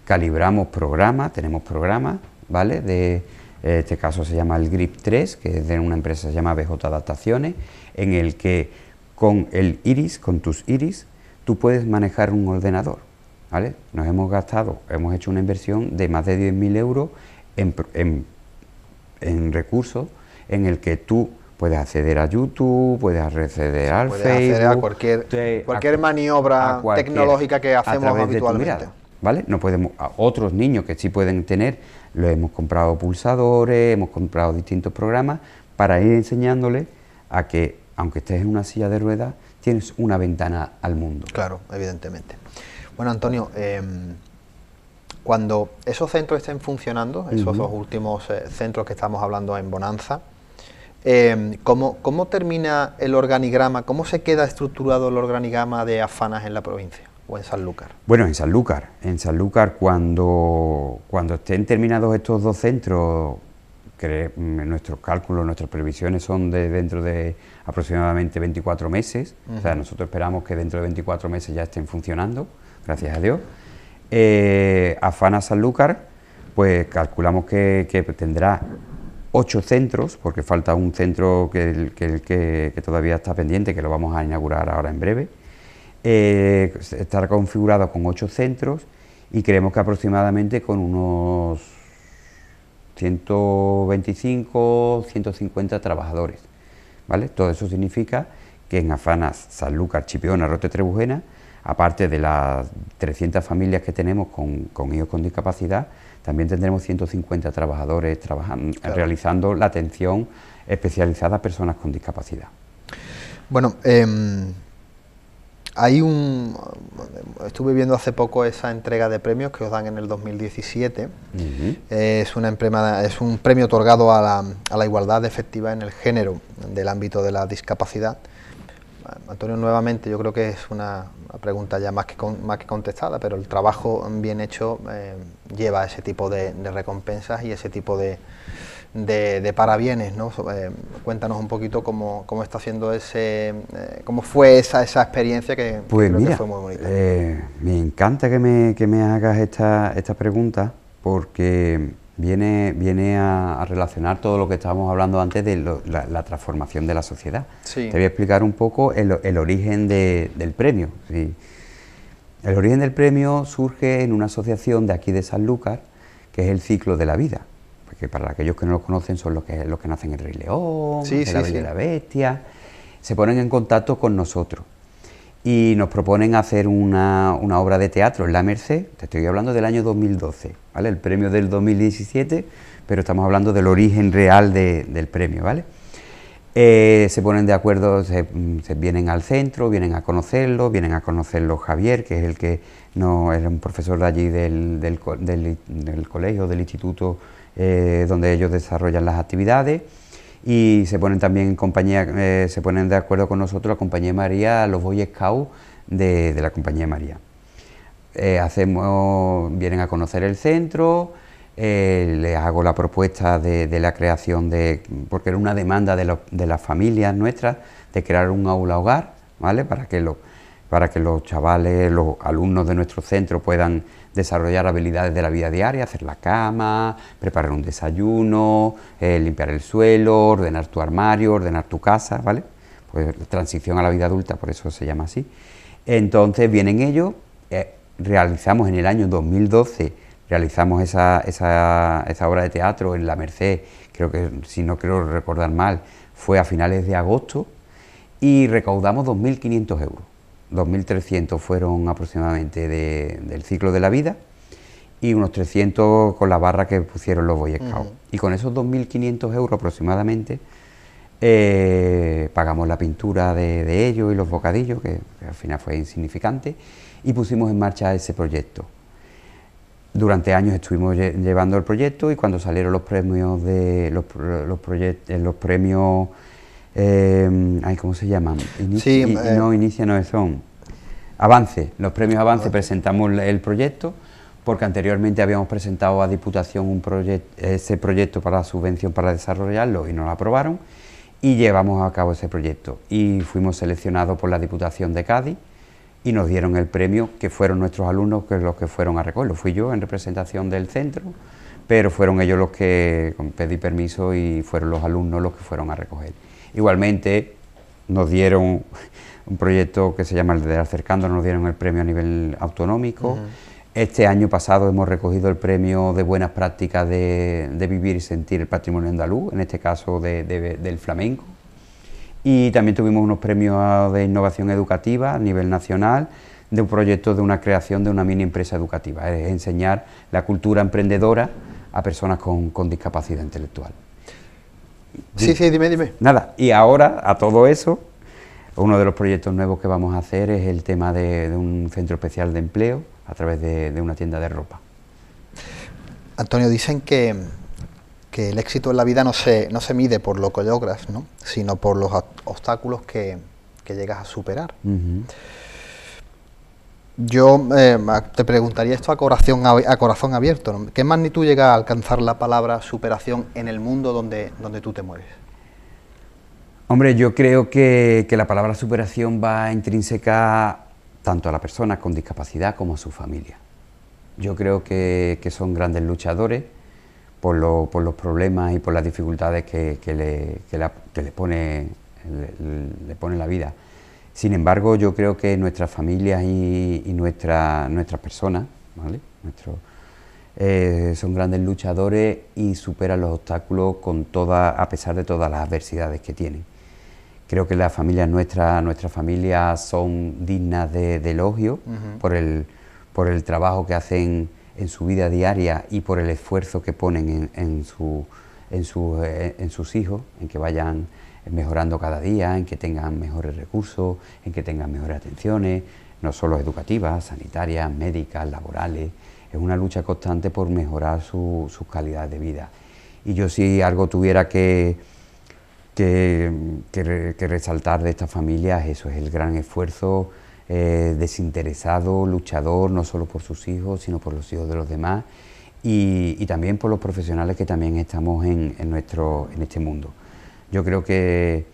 S2: Calibramos programas, tenemos programas, ¿vale? Este caso se llama el Grip 3, que es de una empresa que se llama BJ Adaptaciones, en el que con el iris, con tus iris, tú puedes manejar un ordenador, ¿vale? Hemos hecho una inversión de más de 10.000 euros en recursos en el que tú puedes acceder a YouTube, puedes acceder al Facebook,
S1: acceder a cualquier maniobra tecnológica que hacemos habitualmente.
S2: ¿Vale? No podemos, a otros niños que sí pueden tener, lo hemos comprado pulsadores, hemos comprado distintos programas para ir enseñándoles a que, aunque estés en una silla de ruedas, tienes una ventana al mundo.
S1: Claro, evidentemente. Bueno, Antonio, cuando esos centros estén funcionando, esos dos últimos centros que estamos hablando en Bonanza, ¿cómo termina el organigrama? ¿Cómo se queda estructurado el organigrama de Afanas en la provincia o en Sanlúcar?
S2: Bueno, en Sanlúcar cuando estén terminados estos 2 centros, nuestros cálculos, nuestras previsiones son de dentro de aproximadamente 24 meses, o sea, nosotros esperamos que dentro de 24 meses ya estén funcionando, gracias a Dios. Afana Sanlúcar, pues calculamos que tendrá 8 centros, porque falta un centro que todavía está pendiente, que lo vamos a inaugurar ahora en breve. Estará configurado con 8 centros y creemos que aproximadamente con unos 125, 150 trabajadores, ¿vale? Todo eso significa que en Afanas, Sanlúcar, Chipiona, Rote Trebujena, aparte de las 300 familias que tenemos con hijos con discapacidad, también tendremos 150 trabajadores trabajando, realizando la atención especializada a personas con discapacidad.
S1: Bueno, estuve viendo hace poco esa entrega de premios que os dan en el 2017. Es un premio otorgado a la igualdad efectiva en el género del ámbito de la discapacidad. Antonio, nuevamente, yo creo que es una pregunta ya más que contestada, pero el trabajo bien hecho lleva ese tipo de recompensas y ese tipo de parabienes, ¿no? Cuéntanos un poquito cómo está haciendo cómo fue esa experiencia que
S2: pues mira,
S1: que fue muy bonita.
S2: Me encanta que me hagas esta pregunta, porque viene a relacionar todo lo que estábamos hablando antes de la transformación de la sociedad.
S1: Sí.
S2: Te voy a explicar un poco el origen del premio. ¿Sí? El origen del premio surge en una asociación de aquí de Sanlúcar, que es el Ciclo de la Vida, porque para aquellos que no lo conocen son los que nacen en el Rey León, La Bella y la Bestia. Se ponen en contacto con nosotros y nos proponen hacer una obra de teatro en La Merced. Te estoy hablando del año 2012, ¿vale? El premio del 2017, pero estamos hablando del origen real del premio, ¿vale? Se ponen de acuerdo, se vienen al centro, vienen a conocerlo Javier, que es el que no es un profesor de allí del colegio, del instituto donde ellos desarrollan las actividades. Y se ponen también en compañía, se ponen de acuerdo con nosotros la Compañía de María, los Boy Scouts de la Compañía de María. vienen a conocer el centro, les hago la propuesta de la creación porque era una demanda de las familias nuestras, de crear un aula hogar, ¿vale? Para que los chavales, los alumnos de nuestro centro puedan desarrollar habilidades de la vida diaria, hacer la cama, preparar un desayuno, limpiar el suelo, ordenar tu armario, ordenar tu casa, ¿vale? Pues transición a la vida adulta, por eso se llama así. Entonces vienen ellos, realizamos en el año 2012, realizamos esa obra de teatro en La Merced, creo que, si no quiero recordar mal, fue a finales de agosto, y recaudamos 2.500 euros. 2.300 fueron aproximadamente del ciclo de la vida y unos 300 con la barra que pusieron los Boy Scouts. Y con esos 2.500 euros aproximadamente pagamos la pintura de ellos y los bocadillos, que al final fue insignificante, y pusimos en marcha ese proyecto. Durante años estuvimos llevando el proyecto, y cuando salieron los premios los premios ¿cómo se llaman? Avance, los premios Avance, presentamos el proyecto, porque anteriormente habíamos presentado a Diputación ese proyecto para la subvención para desarrollarlo y nos lo aprobaron, y llevamos a cabo ese proyecto, y fuimos seleccionados por la Diputación de Cádiz y nos dieron el premio, que fueron nuestros alumnos los que fueron a recogerlo. Fui yo en representación del centro, pero fueron ellos los que pedí permiso y fueron los alumnos los que fueron a recoger. Igualmente nos dieron un proyecto que se llama el de Acercando, nos dieron el premio a nivel autonómico. Este año pasado hemos recogido el premio de buenas prácticas de vivir y sentir el patrimonio andaluz, en este caso del flamenco. Y también tuvimos unos premios de innovación educativa a nivel nacional, de un proyecto de una creación de una mini empresa educativa, es enseñar la cultura emprendedora a personas con discapacidad intelectual.
S1: Sí, dime.
S2: Nada, y ahora, a todo eso, uno de los proyectos nuevos que vamos a hacer es el tema de un centro especial de empleo a través de una tienda de ropa.
S1: Antonio, dicen que el éxito en la vida no se mide por lo que logras, ¿no?, sino por los obstáculos que llegas a superar. Yo te preguntaría esto a corazón abierto, ¿no? ¿Qué magnitud llega a alcanzar la palabra superación en el mundo donde tú te mueves?
S2: Hombre, yo creo que la palabra superación va intrínseca tanto a la persona con discapacidad como a su familia. Yo creo que son grandes luchadores por los problemas y por las dificultades que le pone la vida. Sin embargo, yo creo que nuestras familias y nuestras personas, ¿vale?, son grandes luchadores y superan los obstáculos a pesar de todas las adversidades que tienen. Creo que las familias nuestras familias son dignas de elogio por el trabajo que hacen en su vida diaria y por el esfuerzo que ponen en sus hijos, en que vayan mejorando cada día, en que tengan mejores recursos, en que tengan mejores atenciones, no solo educativas, sanitarias, médicas, laborales. Es una lucha constante por mejorar sus calidades de vida. Y yo, si algo tuviera que resaltar de estas familias, eso es el gran esfuerzo desinteresado, luchador, no solo por sus hijos, sino por los hijos de los demás, y también por los profesionales que también estamos en este mundo. Yo creo que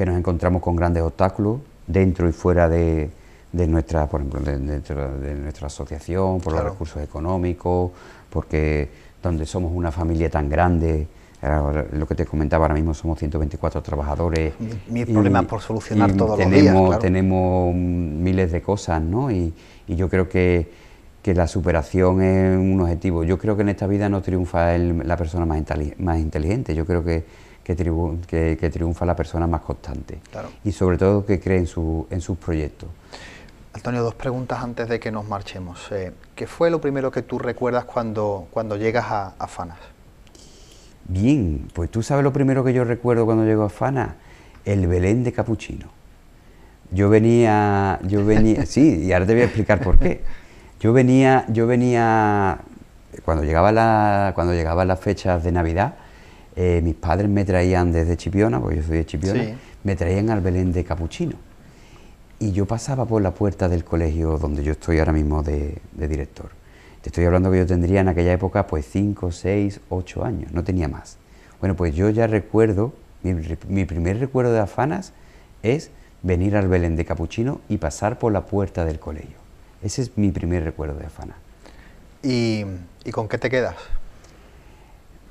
S2: nos encontramos con grandes obstáculos dentro y fuera de nuestra, por ejemplo, de nuestra asociación, por los recursos económicos, porque donde somos una familia tan grande, lo que te comentaba, ahora mismo somos 124 trabajadores.
S1: Mil problemas por solucionar todos los días, claro.
S2: Tenemos miles de cosas, ¿no? Y yo creo que la superación es un objetivo. Yo creo que en esta vida no triunfa la persona más inteligente, yo creo que triunfa la persona más constante, claro. Y sobre todo que cree en sus proyectos.
S1: Antonio, dos preguntas antes de que nos marchemos. ¿Qué fue lo primero que tú recuerdas cuando llegas a Fanas?
S2: Bien, pues tú sabes lo primero que yo recuerdo cuando llego a Fanas, el Belén de Capuchino. Yo venía, sí, y ahora te voy a explicar por qué. Yo venía, cuando llegaban las fechas de Navidad, mis padres me traían desde Chipiona, porque yo soy de Chipiona, sí. Me traían al Belén de Capuchino. y yo pasaba por la puerta del colegio donde yo estoy ahora mismo de director. Te estoy hablando que yo tendría en aquella época pues 5, 6, 8 años, no tenía más. Bueno, pues yo ya recuerdo, mi primer recuerdo de Afanas es venir al Belén de Capuchino y pasar por la puerta del colegio. Ese es mi primer recuerdo de Afanas.
S1: ¿Y con qué te quedas?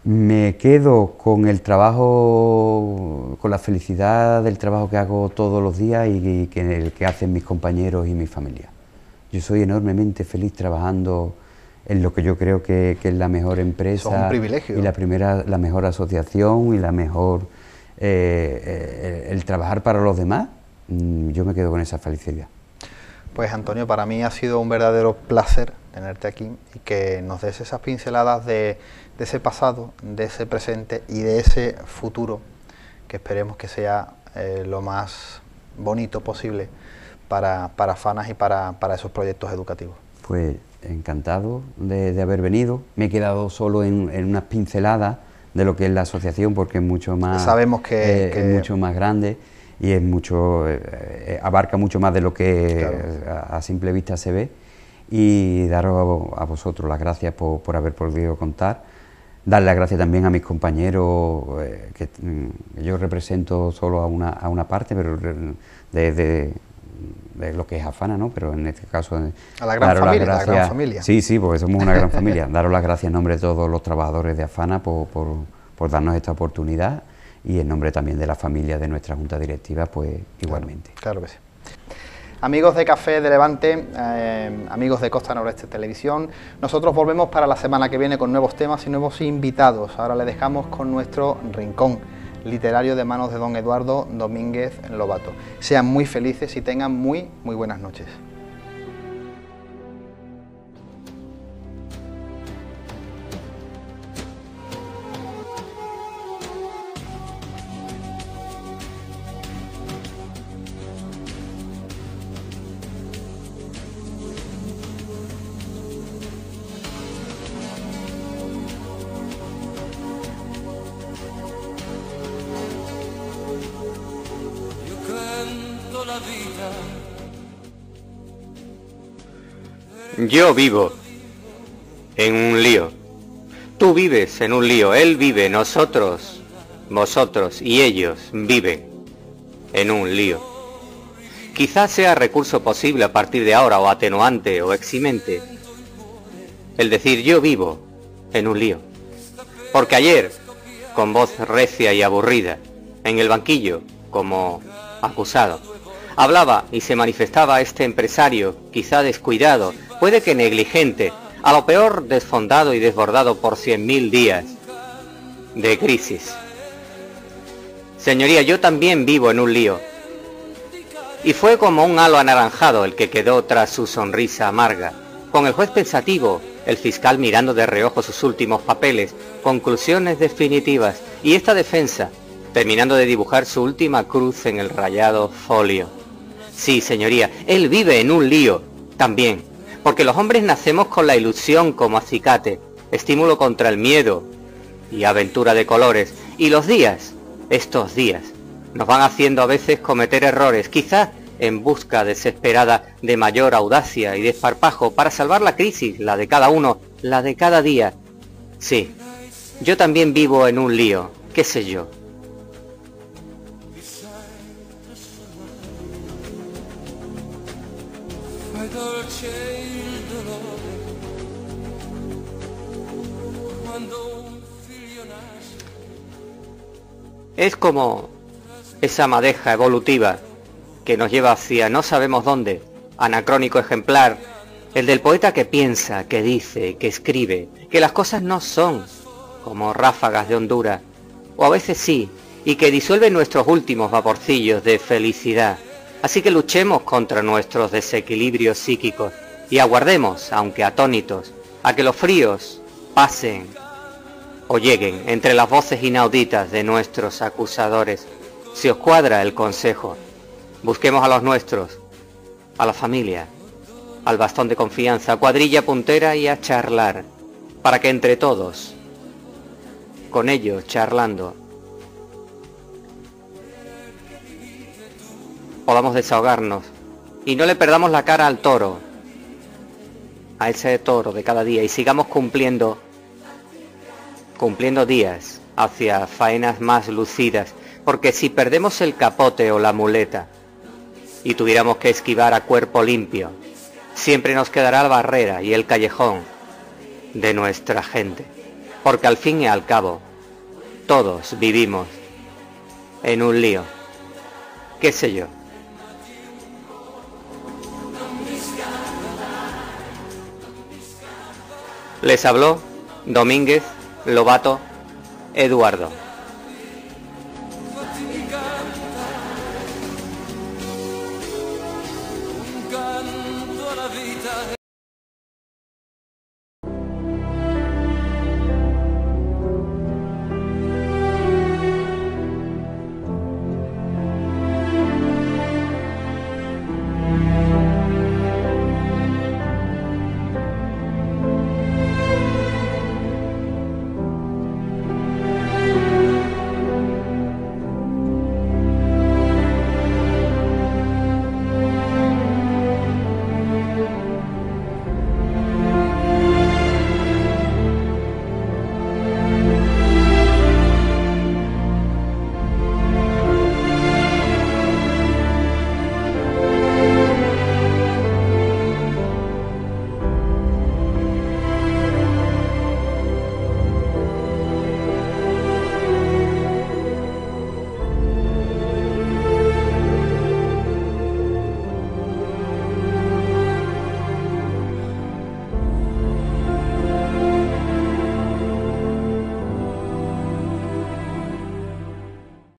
S2: Me quedo con el trabajo, con la felicidad del trabajo que hago todos los días y el que hacen mis compañeros y mi familia. Yo soy enormemente feliz trabajando en lo que yo creo que es la mejor empresa.
S1: Eso es un privilegio.
S2: Y la mejor asociación y la mejor... el trabajar para los demás, yo me quedo con esa felicidad.
S1: Pues Antonio, para mí ha sido un verdadero placer tenerte aquí y que nos des esas pinceladas de ese pasado, de ese presente y de ese futuro, que esperemos que sea lo más bonito posible para Afanas y para esos proyectos educativos.
S2: Pues encantado de haber venido. Me he quedado solo en unas pinceladas de lo que es la asociación, porque es mucho más,
S1: sabemos que
S2: es mucho más grande y es mucho abarca mucho más de lo que
S1: claro,
S2: a simple vista se ve, y daros a vosotros las gracias por haber podido contar. Dar las gracias también a mis compañeros, que yo represento solo a una parte, pero de lo que es Afanas, ¿no? Pero en este caso...
S1: A la gran familia, la gran familia.
S2: Sí, porque somos una gran familia. Daros las gracias en nombre de todos los trabajadores de Afanas por darnos esta oportunidad, y en nombre también de la familia de nuestra Junta Directiva, pues igualmente.
S1: Claro que sí. Amigos de Café de Levante, amigos de Costa Noroeste Televisión, nosotros volvemos para la semana que viene con nuevos temas y nuevos invitados. Ahora les dejamos con nuestro rincón literario de manos de don Eduardo Domínguez Lobato. Sean muy felices y tengan muy buenas noches.
S3: Yo vivo en un lío. Tú vives en un lío, él vive, nosotros, vosotros y ellos viven en un lío. Quizás sea recurso posible a partir de ahora, o atenuante o eximente, el decir yo vivo en un lío. Porque ayer, con voz recia y aburrida, en el banquillo, como acusado, hablaba y se manifestaba este empresario, quizá descuidado, puede que negligente, a lo peor desfondado y desbordado por 100.000 días de crisis. Señoría, yo también vivo en un lío. Y fue como un halo anaranjado el que quedó tras su sonrisa amarga, con el juez pensativo, el fiscal mirando de reojo sus últimos papeles, conclusiones definitivas, y esta defensa, terminando de dibujar su última cruz en el rayado folio. Sí, señoría, él vive en un lío también, porque los hombres nacemos con la ilusión como acicate, estímulo contra el miedo y aventura de colores, y los días, estos días, nos van haciendo a veces cometer errores, quizás en busca desesperada de mayor audacia y desparpajo para salvar la crisis, la de cada uno, la de cada día. Sí, yo también vivo en un lío, qué sé yo. Es como esa madeja evolutiva que nos lleva hacia no sabemos dónde, anacrónico ejemplar, el del poeta que piensa, que dice, que escribe, que las cosas no son como ráfagas de hondura, o a veces sí, y que disuelve nuestros últimos vaporcillos de felicidad. Así que luchemos contra nuestros desequilibrios psíquicos y aguardemos, aunque atónitos, a que los fríos pasen o lleguen entre las voces inauditas de nuestros acusadores. Si os cuadra el consejo, busquemos a los nuestros, a la familia, al bastón de confianza, cuadrilla puntera y a charlar, para que entre todos, con ellos charlando, podamos desahogarnos y no le perdamos la cara al toro, a ese toro de cada día, y sigamos cumpliendo días hacia faenas más lucidas, porque si perdemos el capote o la muleta y tuviéramos que esquivar a cuerpo limpio, siempre nos quedará la barrera y el callejón de nuestra gente, porque al fin y al cabo todos vivimos en un lío, qué sé yo. Les habló Domínguez Lobato Eduardo.